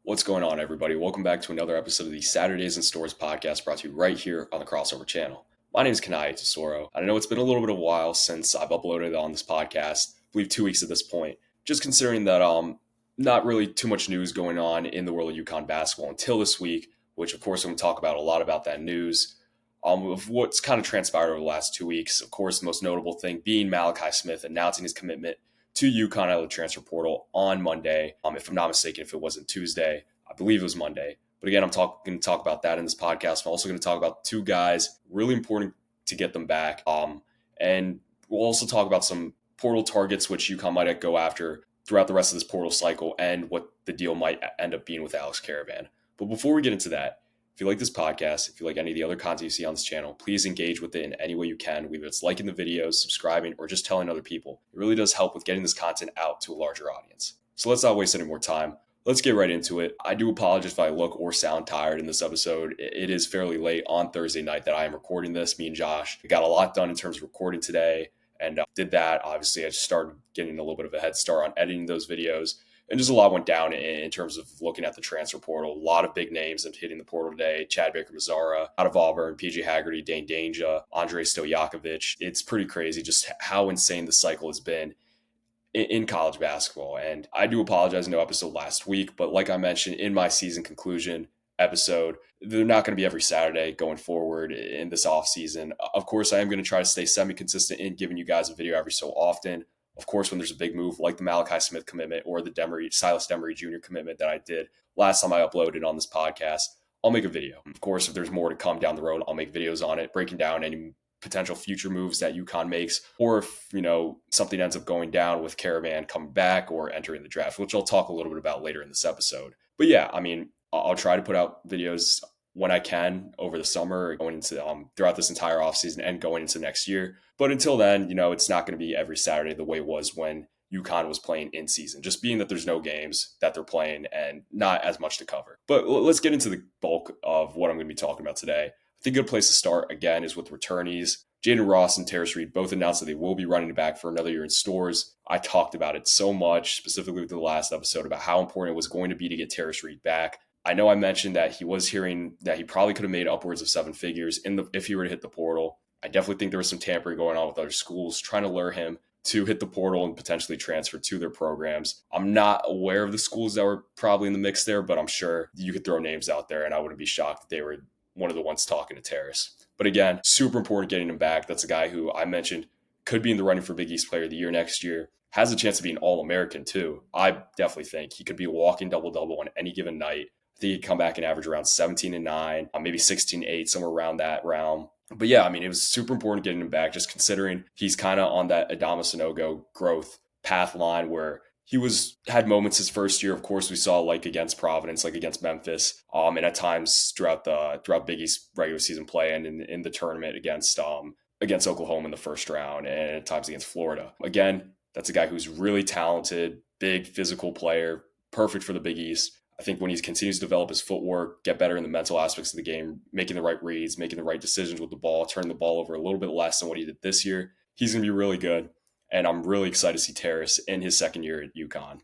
What's going on, everybody? Welcome back to another episode of the Saturdays in Storrs podcast brought to you right here on the Crossover channel. My name is Kanaye Tesoro. I know it's been a little bit of a while since I've uploaded on this podcast. I believe 2 weeks at this point. Just considering that not really too much news going on in the world of UConn basketball until this week, which of course I'm going to talk about a lot about that news. Of what's kind of transpired over the last 2 weeks. Of course, the most notable thing being Malachi Smith announcing his commitment to UConn out of the transfer portal on Monday. If I'm not mistaken, if it wasn't Tuesday, I believe it was Monday. But again, I'm going to talk about that in this podcast. I'm also going to talk about two guys, really important to get them back. And we'll also talk about some portal targets, which UConn might go after throughout the rest of this portal cycle and what the deal might end up being with Alex Karaban. But before we get into that, if you like this podcast, if you like any of the other content you see on this channel, please engage with it in any way you can, whether it's liking the videos, subscribing, or just telling other people. It really does help with getting this content out to a larger audience. So let's not waste any more time. Let's get right into it. I do apologize if I look or sound tired in this episode. It is fairly late on Thursday night that I am recording this. Me and Josh got a lot done in terms of recording today and did that. Obviously, I just started getting a little bit of a head start on editing those videos. And just a lot went down in terms of looking at the transfer portal. A lot of big names hitting the portal today. Chad Baker-Mazara out of Auburn, PJ Haggerty, Dane Danger, Andre Stojakovic. It's pretty crazy just how insane the cycle has been in college basketball. And I do apologize, no episode last week, but like I mentioned in my season conclusion episode, they're not going to be every Saturday going forward in this off season. Of course, I am going to try to stay semi-consistent in giving you guys a video every so often. Of course, when there's a big move like the Malachi Smith commitment or the Silas Demery Jr. commitment that I did last time I uploaded on this podcast, I'll make a video. Of course, if there's more to come down the road, I'll make videos on it, breaking down any potential future moves that UConn makes, or if, something ends up going down with Karaban coming back or entering the draft, which I'll talk a little bit about later in this episode. But yeah, I'll try to put out videos when I can over the summer, going into throughout this entire offseason and going into next year. But until then, it's not going to be every Saturday the way it was when UConn was playing in season, just being that there's no games that they're playing and not as much to cover. But let's get into the bulk of what I'm going to be talking about today. I think a good place to start, again, is with returnees. Jayden Ross and Tarris both announced that they will be running back for another year in Storrs. I talked about it so much, specifically with the last episode, about how important it was going to be to get Tarris back. I know I mentioned that he was hearing that he probably could have made upwards of seven figures if he were to hit the portal. I definitely think there was some tampering going on with other schools trying to lure him to hit the portal and potentially transfer to their programs. I'm not aware of the schools that were probably in the mix there, but I'm sure you could throw names out there and I wouldn't be shocked if they were one of the ones talking to Tarris. But again, super important getting him back. That's a guy who I mentioned could be in the running for Big East Player of the Year next year. Has a chance to be an All-American too. I definitely think he could be a walking double-double on any given night. I think he'd come back and average around 17 and 9, maybe 16-8, somewhere around that realm. But yeah, it was super important getting him back, just considering he's kind of on that Adama Sanogo growth path line where he had moments his first year. Of course, we saw like against Providence, like against Memphis, and at times throughout Big East regular season play and in the tournament against Oklahoma in the first round, and at times against Florida. Again, that's a guy who's really talented, big physical player, perfect for the Big East. I think when he continues to develop his footwork, get better in the mental aspects of the game, making the right reads, making the right decisions with the ball, turning the ball over a little bit less than what he did this year, he's going to be really good. And I'm really excited to see Tarris in his second year at UConn.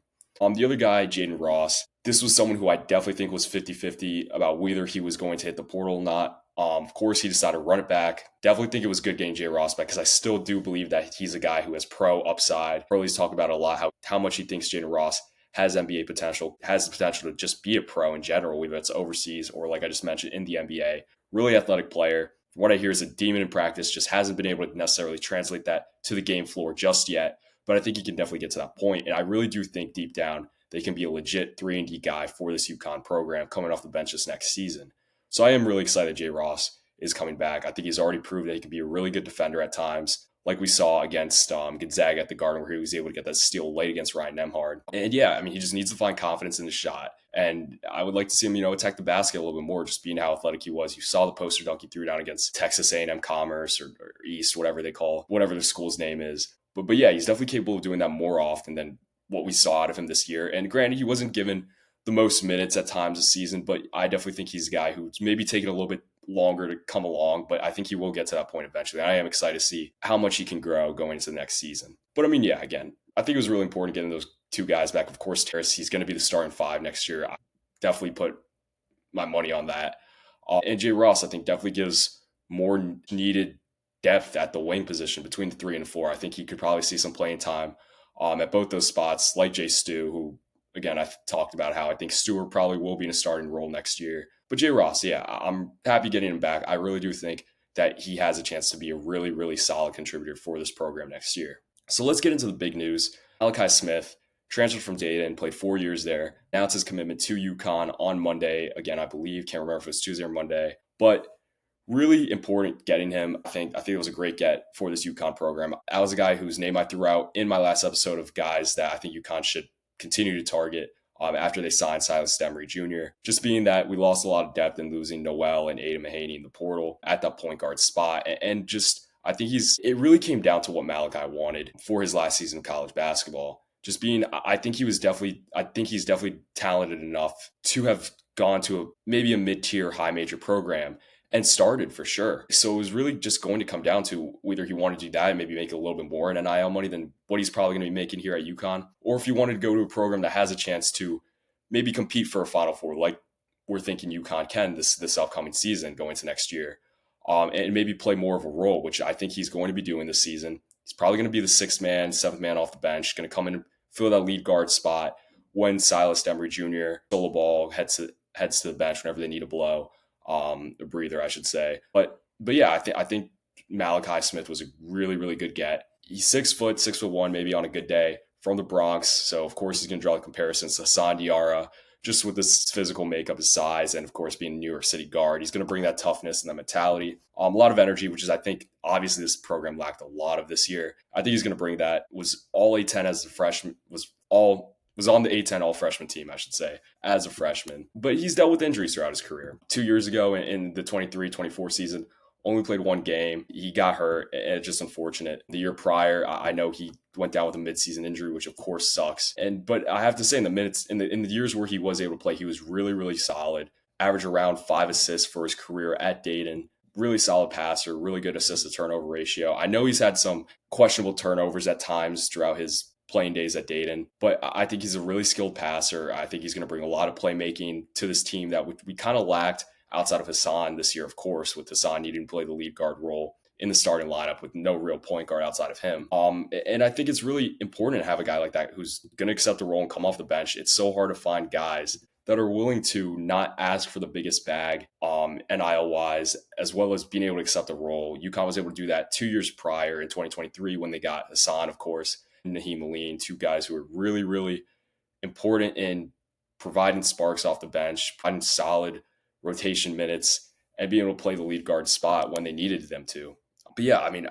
The other guy, Jayden Ross, this was someone who I definitely think was 50-50 about whether he was going to hit the portal or not. Of course, he decided to run it back. Definitely think it was good getting Jay Ross back because I still do believe that he's a guy who has pro upside. Hurley's talked about it a lot, how much he thinks Jayden Ross has NBA potential, has the potential to just be a pro in general, whether it's overseas or like I just mentioned in the NBA. Really athletic player. What I hear is a demon in practice, just hasn't been able to necessarily translate that to the game floor just yet. But I think he can definitely get to that point. And I really do think deep down they can be a legit 3-and-D guy for this UConn program coming off the bench this next season. So I am really excited Jay Ross is coming back. I think he's already proved that he can be a really good defender at times, like we saw against Gonzaga at the Garden, where he was able to get that steal late against Ryan Nembhard. And yeah, he just needs to find confidence in the shot. And I would like to see him, attack the basket a little bit more, just being how athletic he was. You saw the poster dunk he threw down against Texas A&M Commerce or East, whatever the school's name is. But yeah, he's definitely capable of doing that more often than what we saw out of him this year. And granted, he wasn't given the most minutes at times this season, but I definitely think he's a guy who's maybe taking a little bit longer to come along, but I think he will get to that point eventually. I am excited to see how much he can grow going into the next season. But yeah, again, I think it was really important getting those two guys back. Of course, Tarris, he's going to be the starting five next year. definitely put my money on that. And Jay Ross, I think, definitely gives more needed depth at the wing position between the 3 and 4. I think he could probably see some playing time at both those spots, like Jay Stu, who, again, I've talked about how I think Stewart probably will be in a starting role next year. But Jay Ross, yeah, I'm happy getting him back. I really do think that he has a chance to be a really, really solid contributor for this program next year. So let's get into the big news. Malachi Smith transferred from Dayton, played 4 years there. Announced his commitment to UConn on Monday. Again, I believe, can't remember if it was Tuesday or Monday, but really important getting him. I think it was a great get for this UConn program. I was a guy whose name I threw out in my last episode of guys that I think UConn should continue to target after they signed Silas Demery Jr. Just being that we lost a lot of depth in losing Noel and Aiden Mahaney in the portal at that point guard spot. And just, I think it really came down to what Malachi wanted for his last season of college basketball. Just being, I think he's definitely talented enough to have gone to maybe a mid-tier high major program and started for sure. So it was really just going to come down to whether he wanted to do that and maybe make a little bit more in NIL money than what he's probably going to be making here at UConn, or if he wanted to go to a program that has a chance to maybe compete for a Final Four, like we're thinking UConn can this upcoming season going to next year, and maybe play more of a role, which I think he's going to be doing this season. He's probably going to be the sixth man, seventh man off the bench, going to come in and fill that lead guard spot when Silas Demery Jr. solo ball heads to the bench whenever they need a blow. A breather, I should say. But yeah, I think Malachi Smith was a really, really good get. He's 6'1", maybe on a good day, from the Bronx. So of course he's going to draw the comparisons to Hassan Diarra, just with his physical makeup, his size, and of course being a New York City guard. He's going to bring that toughness and that mentality, a lot of energy, which is, I think, obviously this program lacked a lot of this year. I think he's going to bring that. Was all A10 as a freshman, was on the A10 all freshman team, I should say, as a freshman. But he's dealt with injuries throughout his career. 2 years ago in the 23-24 season, only played one game. He got hurt, and it's just unfortunate. The year prior, I know he went down with a midseason injury, which of course sucks. But I have to say, in the years where he was able to play, he was really, really solid. Averaged around 5 assists for his career at Dayton. Really solid passer, really good assist to turnover ratio. I know he's had some questionable turnovers at times throughout his playing days at Dayton, but I think he's a really skilled passer. I think he's going to bring a lot of playmaking to this team that we kind of lacked outside of Hassan this year, of course, with Hassan needing to play the lead guard role in the starting lineup with no real point guard outside of him. And I think it's really important to have a guy like that who's going to accept the role and come off the bench. It's so hard to find guys that are willing to not ask for the biggest bag, NIL-wise, as well as being able to accept the role. UConn was able to do that 2 years prior in 2023 when they got Hassan, of course, and Naheem Aline, two guys who are really, really important in providing sparks off the bench, providing solid rotation minutes, and being able to play the lead guard spot when they needed them to. But yeah, I mean,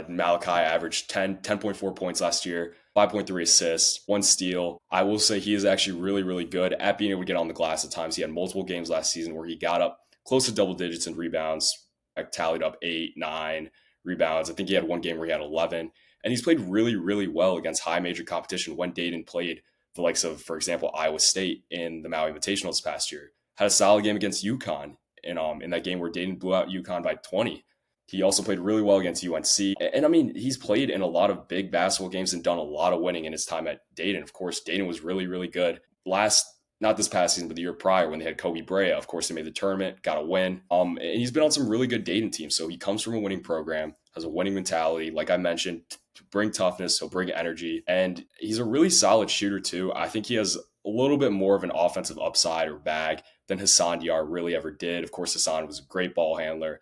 Malachi averaged 10.4 points last year, 5.3 assists, 1 steal. I will say he is actually really, really good at being able to get on the glass at times. He had multiple games last season where he got up close to double digits in rebounds. I tallied up 8, 9 rebounds. I think he had one game where he had 11. And he's played really, really well against high major competition when Dayton played the likes of, for example, Iowa State in the Maui Invitational this past year. Had a solid game against UConn in that game where Dayton blew out UConn by 20. He also played really well against UNC. And I mean, he's played in a lot of big basketball games and done a lot of winning in his time at Dayton. Of course, Dayton was really, really good. Not this past season, but the year prior when they had Kobe Brea. Of course, they made the tournament, got a win. And he's been on some really good Dayton teams. So he comes from a winning program, has a winning mentality. Like I mentioned, to bring toughness, he'll bring energy. And he's a really solid shooter too. I think he has a little bit more of an offensive upside or bag than Hassan Diarra really ever did. Of course, Hassan was a great ball handler.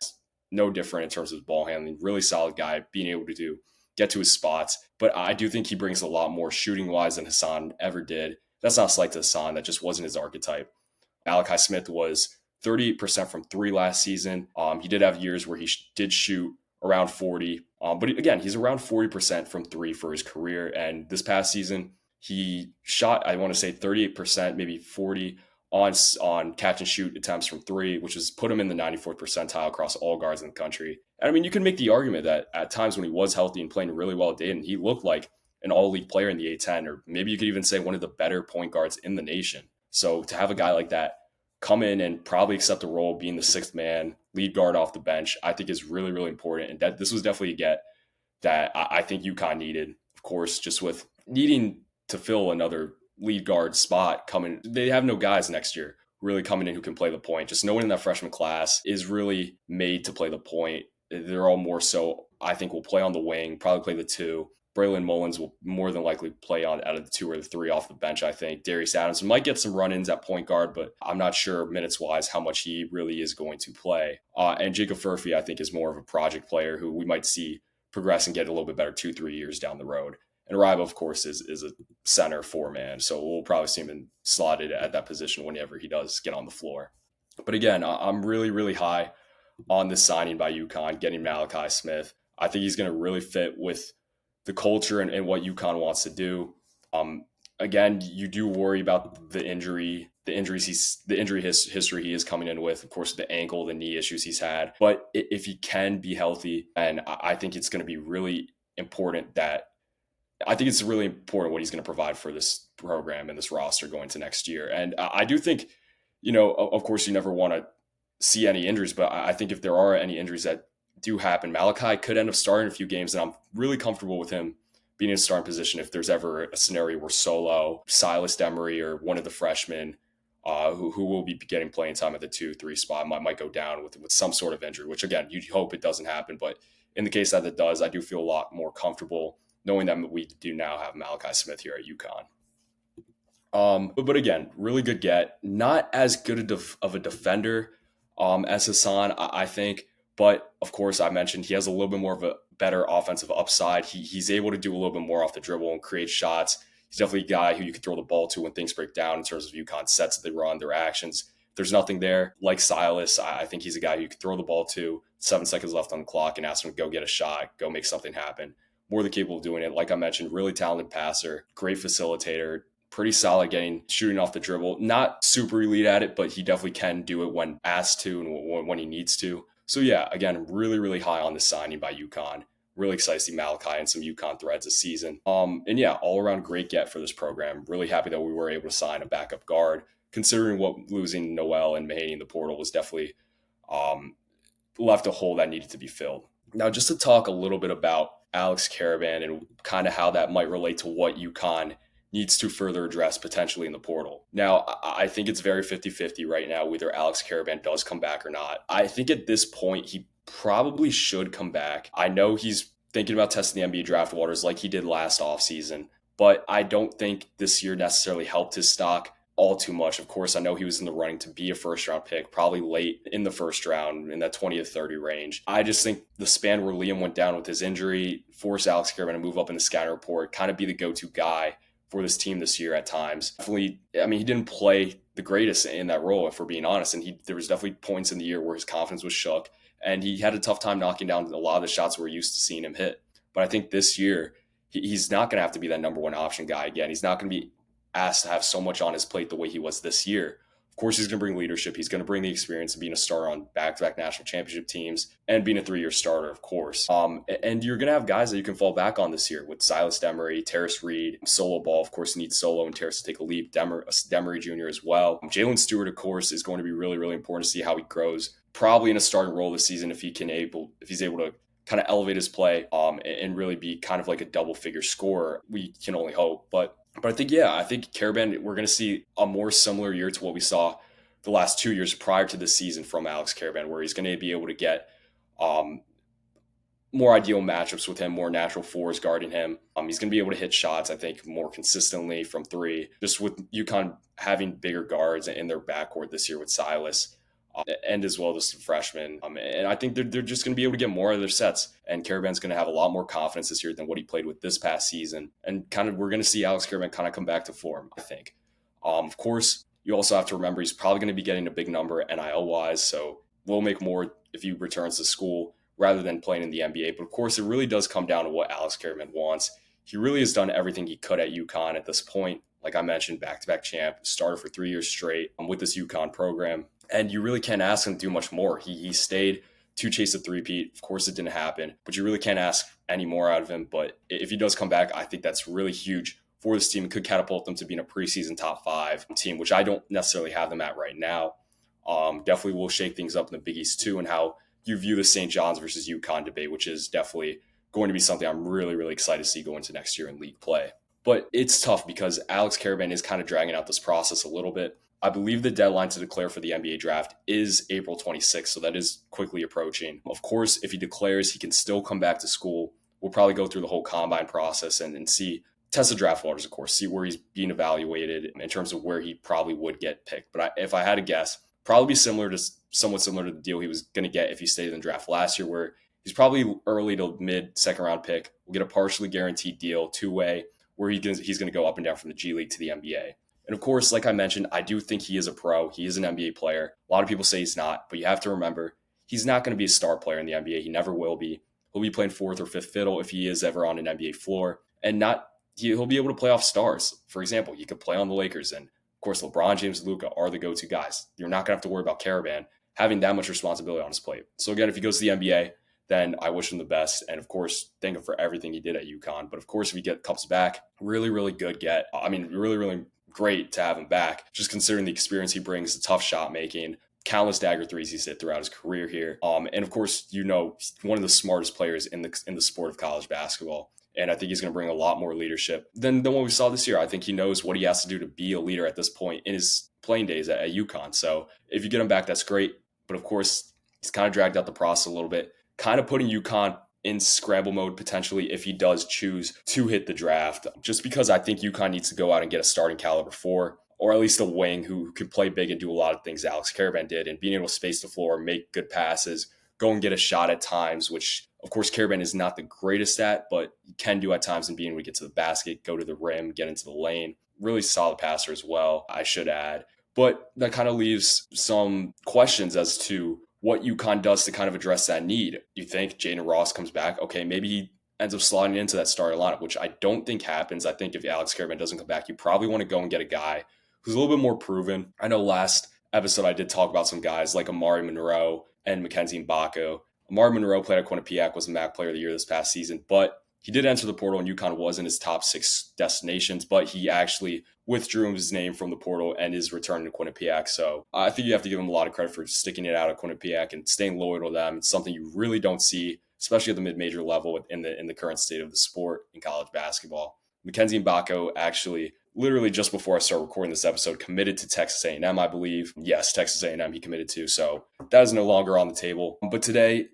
No different in terms of ball handling. Really solid guy, being able to get to his spots. But I do think he brings a lot more shooting-wise than Hassan ever did. That's not a slight to Hassan. That just wasn't his archetype. Malachi Smith was 38% from 3 last season. He did have years where he did shoot around 40. But again, he's around 40% from 3 for his career. And this past season, he shot, I want to say 38%, maybe 40 on catch and shoot attempts from 3, which has put him in the 94th percentile across all guards in the country. And I mean, you can make the argument that at times when he was healthy and playing really well at Dayton, he looked like an all-league player in the A10, or maybe you could even say one of the better point guards in the nation. So to have a guy like that come in and probably accept the role of being the sixth man, lead guard off the bench, I think is really, really important. And that this was definitely a get that I think UConn needed, of course, just with needing to fill another lead guard spot coming. They have no guys next year really coming in who can play the point. Just no one in that freshman class is really made to play the point. They're all more so, I think, will play on the wing, probably play the two. Braylon Mullins will more than likely play on out of the two or the three off the bench, I think. Darius Adams might get some run-ins at point guard, but I'm not sure minutes-wise how much he really is going to play. And Jacob Furphy, I think, is more of a project player who we might see progress and get a little bit better 2-3 years down the road. And Riba, of course, is a center four-man, so we'll probably see him slotted at that position whenever he does get on the floor. But again, I'm really, really high on this signing by UConn, getting Malachi Smith. I think he's going to really fit with the culture and what UConn wants to do. Again, you do worry about the injury history he is coming in with, of course, the ankle, the knee issues he's had. But if he can be healthy, and I think it's going to be really important what he's going to provide for this program and this roster going to next year. And I do think, of course, you never want to see any injuries, but I think if there are any injuries that do happen, Malachi could end up starting a few games, and I'm really comfortable with him being in a starting position if there's ever a scenario where Solo, Silas Demery, or one of the freshmen who will be getting playing time at the 2-3 spot might go down with some sort of injury, which again, you hope it doesn't happen. But in the case that it does, I do feel a lot more comfortable knowing that we do now have Malachi Smith here at UConn. But again, really good get. Not as good of a defender as Hassan, I think. But of course, I mentioned he has a little bit more of a better offensive upside. He's able to do a little bit more off the dribble and create shots. He's definitely a guy who you can throw the ball to when things break down in terms of UConn sets that they run, their actions. If there's nothing there, like Silas, I think he's a guy who you can throw the ball to, 7 seconds left on the clock, and ask him to go get a shot, go make something happen. More than capable of doing it. Like I mentioned, really talented passer, great facilitator, pretty solid shooting off the dribble. Not super elite at it, but he definitely can do it when asked to and when he needs to. So yeah, again, really, really high on this signing by UConn. Really excited to see Malachi and some UConn threads this season. And yeah, all around great get for this program. Really happy that we were able to sign a backup guard, considering what losing Noel and Mahaney in the portal was definitely left a hole that needed to be filled. Now, just to talk a little bit about Alex Karaban and kind of how that might relate to what UConn needs to further address potentially in the portal. Now, I think it's very 50-50 right now, whether Alex Karaban does come back or not. I think at this point, he probably should come back. I know he's thinking about testing the NBA draft waters like he did last offseason, but I don't think this year necessarily helped his stock all too much. Of course, I know he was in the running to be a first-round pick, probably late in the first round in that 20 to 30 range. I just think the span where Liam went down with his injury forced Alex Karaban to move up in the scouting report, kind of be the go-to guy for this team this year at times. Definitely, he didn't play the greatest in that role, if we're being honest. And there was definitely points in the year where his confidence was shook, and he had a tough time knocking down a lot of the shots we're used to seeing him hit. But I think this year, he's not going to have to be that number one option guy again. He's not going to be asked to have so much on his plate the way he was this year. Of course, he's going to bring leadership. He's going to bring the experience of being a starter on back-to-back national championship teams and being a 3-year starter, of course. And you're going to have guys that you can fall back on this year with Silas Demery, Tarris Reed, Solo Ball, of course, needs Solo and Tarris to take a leap, Demery Jr. as well. Jalen Stewart, of course, is going to be really, really important to see how he grows, probably in a starting role this season if he's able to kind of elevate his play and really be kind of like a double-figure scorer. We can only hope, But I think Karaban, we're going to see a more similar year to what we saw the last 2 years prior to this season from Alex Karaban, where he's going to be able to get more ideal matchups with him, more natural fours guarding him. He's going to be able to hit shots, I think, more consistently from three, just with UConn having bigger guards in their backcourt this year with Silas. And as well as the freshmen. And I think they're just going to be able to get more of their sets. And Karaban's going to have a lot more confidence this year than what he played with this past season. And we're going to see Alex Karaban kind of come back to form, I think. Of course, you also have to remember he's probably going to be getting a big number NIL-wise, so we'll make more if he returns to school rather than playing in the NBA. But of course, it really does come down to what Alex Karaban wants. He really has done everything he could at UConn at this point. Like I mentioned, back-to-back champ, started for 3 years straight with this UConn program. And you really can't ask him to do much more. He stayed to chase a three-peat. Of course, it didn't happen, but you really can't ask any more out of him. But if he does come back, I think that's really huge for this team. It could catapult them to being a preseason top 5 team, which I don't necessarily have them at right now. Definitely will shake things up in the Big East too, and how you view the St. John's versus UConn debate, which is definitely going to be something I'm really, really excited to see go into next year in league play. But it's tough because Alex Karaban is kind of dragging out this process a little bit. I believe the deadline to declare for the NBA draft is April 26th, so that is quickly approaching. Of course, if he declares, he can still come back to school. We'll probably go through the whole combine process and see, test the draft waters, of course, see where he's being evaluated in terms of where he probably would get picked. But if I had to guess, probably be somewhat similar to the deal he was going to get if he stayed in the draft last year, where he's probably early to mid second round pick. We'll get a partially guaranteed deal, two-way, where he's going to go up and down from the G League to the NBA. And of course, like I mentioned, I do think he is a pro. He is an NBA player. A lot of people say he's not, but you have to remember, he's not going to be a star player in the NBA. He never will be. He'll be playing fourth or fifth fiddle if he is ever on an NBA floor, and he'll be able to play off stars. For example, he could play on the Lakers, and of course, LeBron James and Luka are the go-to guys. You're not going to have to worry about Karaban having that much responsibility on his plate. So again, if he goes to the NBA, then I wish him the best. And of course, thank him for everything he did at UConn. But of course, if he comes back, really, really good get. I mean, really, really great to have him back, just considering the experience he brings, the tough shot making, countless dagger threes he's hit throughout his career here. And of course, one of the smartest players in the sport of college basketball. And I think he's going to bring a lot more leadership than what we saw this year. I think he knows what he has to do to be a leader at this point in his playing days at UConn. So if you get him back, that's great. But of course, he's kind of dragged out the process a little bit, kind of putting UConn in scramble mode potentially if he does choose to hit the draft. Just because I think UConn needs to go out and get a starting caliber four, or at least a wing who can play big and do a lot of things Alex Karaban did, and being able to space the floor, make good passes, go and get a shot at times, which of course Karaban is not the greatest at, but he can do at times, and being able to get to the basket, go to the rim, get into the lane. Really solid passer as well, I should add. But that kind of leaves some questions as to what UConn does to kind of address that need. You think Jayden Ross comes back? Okay, maybe he ends up slotting into that starting lineup, which I don't think happens. I think if Alex Karaban doesn't come back, you probably want to go and get a guy who's a little bit more proven. I know last episode I did talk about some guys like Amari Monroe and Mackenzie Mbako. Amari Monroe played at Quinnipiac, was the MAC Player of the Year this past season, but he did enter the portal, and UConn was in his top 6 destinations, but he actually withdrew his name from the portal and is returning to Quinnipiac. So I think you have to give him a lot of credit for sticking it out at Quinnipiac and staying loyal to them. It's something you really don't see, especially at the mid-major level in the current state of the sport in college basketball. Mackenzie Mbako actually, literally just before I start recording this episode, committed to Texas A&M, I believe. Yes, Texas A&M he committed to, so that is no longer on the table. But today,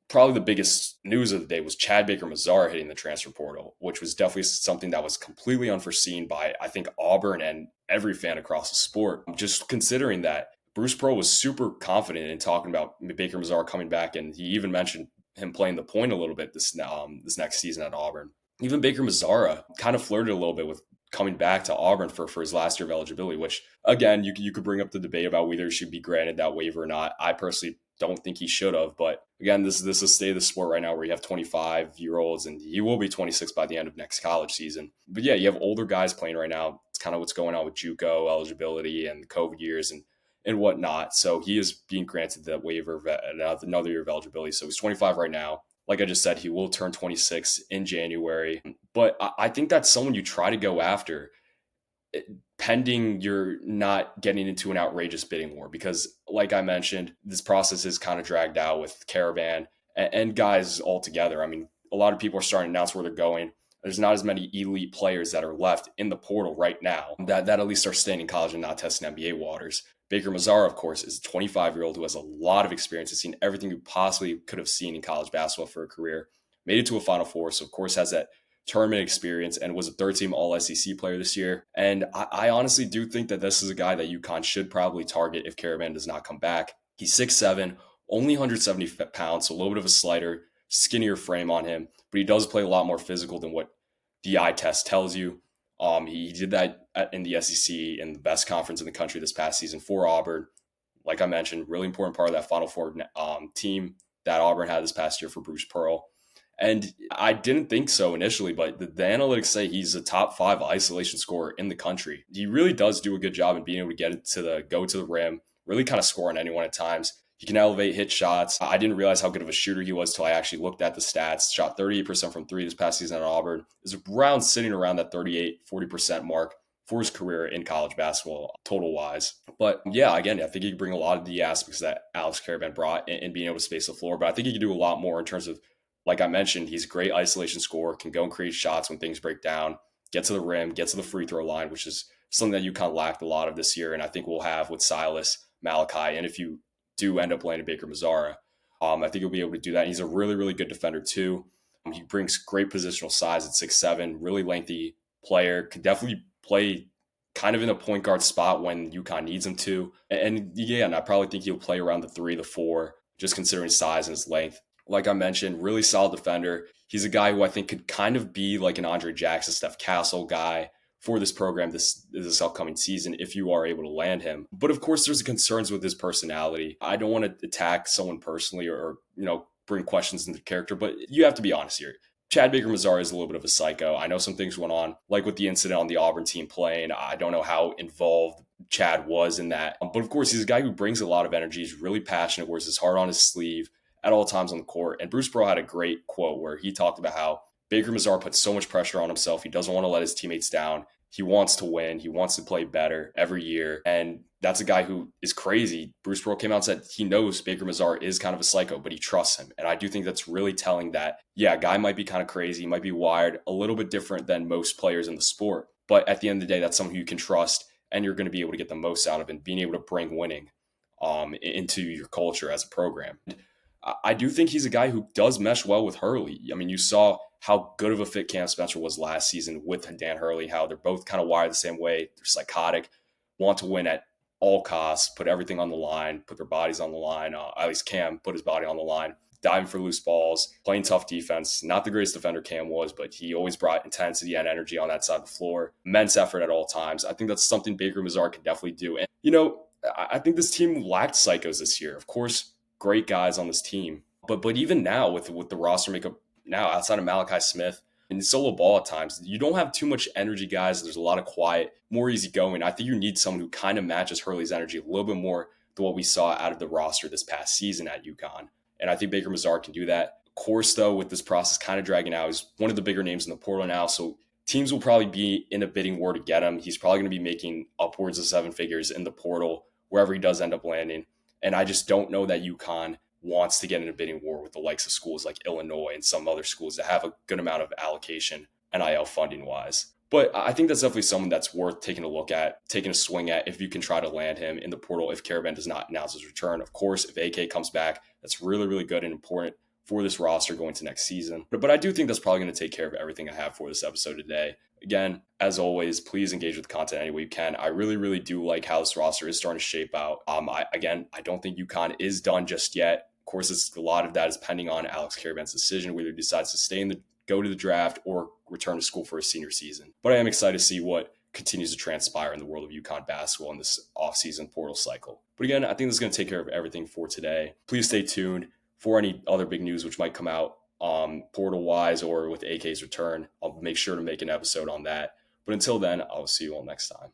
probably the biggest news of the day was Chad Baker-Mazara hitting the transfer portal, which was definitely something that was completely unforeseen by, I think, Auburn and every fan across the sport. Just considering that Bruce Pearl was super confident in talking about Baker-Mazara coming back, and he even mentioned him playing the point a little bit this next season at Auburn. Even Baker-Mazara kind of flirted a little bit with coming back to Auburn for his last year of eligibility, which, again, you could bring up the debate about whether he should be granted that waiver or not. I personally don't think he should have, but again, this is the state of the sport right now where you have 25-year-olds, and he will be 26 by the end of next college season. But yeah, you have older guys playing right now. It's kind of what's going on with JUCO eligibility and the COVID years and whatnot. So he is being granted that waiver of another year of eligibility. So he's 25 right now. Like I just said, he will turn 26 in January. But I think that's someone you try to go after, pending you're not getting into an outrageous bidding war, because like I mentioned, this process is kind of dragged out with Karaban and guys altogether. I mean, a lot of people are starting to announce where they're going. There's not as many elite players that are left in the portal right now that at least are staying in college and not testing NBA waters. Baker-Mazara, of course, is a 25-year-old who has a lot of experience, has seen everything you possibly could have seen in college basketball for a career, made it to a Final Four, so of course has that tournament experience, and was a third-team All-SEC player this year. And I honestly do think that this is a guy that UConn should probably target if Karaban does not come back. He's 6'7", only 170 pounds, so a little bit of a slighter, skinnier frame on him, but he does play a lot more physical than what the eye test tells you. He did that in the SEC, in the best conference in the country this past season for Auburn. Like I mentioned, really important part of that Final Four team that Auburn had this past year for Bruce Pearl. And I didn't think so initially, but the analytics say he's a top 5 isolation scorer in the country. He really does do a good job in being able to go to the rim, really kind of score on anyone at times. He can elevate, hit shots. I didn't realize how good of a shooter he was till I actually looked at the stats. Shot 38% from 3 this past season at Auburn. Is sitting around that 40% mark for his career in college basketball, total-wise. But yeah, again, I think he can bring a lot of the aspects that Alex Karaban brought in being able to space the floor. But I think he can do a lot more in terms of, like I mentioned, he's a great isolation scorer, can go and create shots when things break down. get to the rim, get to the free throw line, which is something that UConn lacked a lot of this year. And I think we'll have with Silas, Malachi, and if you do end up landing Baker-Mazara, I think he'll be able to do that. He's a really, really good defender too. He brings great positional size at 6'7", really lengthy player, could definitely play kind of in a point guard spot when UConn needs him to. And I probably think he'll play around the 3, the 4, just considering his size and his length. Like I mentioned, really solid defender. He's a guy who I think could kind of be like an Andre Jackson, Steph Castle guy for this program this upcoming season if you are able to land him. But of course, there's concerns with his personality. I don't want to attack someone personally or bring questions into character, but you have to be honest here. Chad Baker-Mazara is a little bit of a psycho. I know some things went on, like with the incident on the Auburn team playing. I don't know how involved Chad was in that. But of course, he's a guy who brings a lot of energy. He's really passionate, wears his heart on his sleeve at all times on the court. And Bruce Pearl had a great quote where he talked about how Baker-Mazara puts so much pressure on himself. He doesn't want to let his teammates down. He wants to win. He wants to play better every year. And that's a guy who is crazy. Bruce Pearl came out and said he knows Baker-Mazara is kind of a psycho, but he trusts him. And I do think that's really telling that, yeah, a guy might be kind of crazy, might be wired a little bit different than most players in the sport. But at the end of the day, that's someone who you can trust and you're going to be able to get the most out of and being able to bring winning into your culture as a program. I do think he's a guy who does mesh well with Hurley. I mean, you saw how good of a fit Cam Spencer was last season with Dan Hurley, how they're both kind of wired the same way. They're psychotic, want to win at all costs, put everything on the line, put their bodies on the line. At least Cam put his body on the line, diving for loose balls, playing tough defense. Not the greatest defender Cam was, but he always brought intensity and energy on that side of the floor. Immense effort at all times. I think that's something Baker-Mazara can definitely do. And, I think this team lacked psychos this year. Of course, great guys on this team. But even now, with the roster makeup now, outside of Malachi Smith and solo ball at times, you don't have too much energy guys. There's a lot of quiet, more easygoing. I think you need someone who kind of matches Hurley's energy a little bit more than what we saw out of the roster this past season at UConn. And I think Baker-Mazara can do that. Of course, though, with this process kind of dragging out, he's one of the bigger names in the portal now. So teams will probably be in a bidding war to get him. He's probably going to be making upwards of 7 figures in the portal, wherever he does end up landing. And I just don't know that UConn wants to get in a bidding war with the likes of schools like Illinois and some other schools that have a good amount of allocation, NIL funding wise. But I think that's definitely someone that's worth taking a look at, taking a swing at if you can try to land him in the portal if Karaban does not announce his return. Of course, if AK comes back, that's really, really good and important for this roster going to next season. But I do think that's probably going to take care of everything I have for this episode today. Again, as always, please engage with the content any way you can. I really, really do like how this roster is starting to shape out. I don't think UConn is done just yet. Of course, a lot of that is pending on Alex Karaban's decision, whether he decides to go to the draft or return to school for his senior season. But I am excited to see what continues to transpire in the world of UConn basketball in this offseason portal cycle. But again, I think this is going to take care of everything for today. Please stay tuned for any other big news which might come out portal-wise or with AK's return. I'll make sure to make an episode on that. But until then, I'll see you all next time.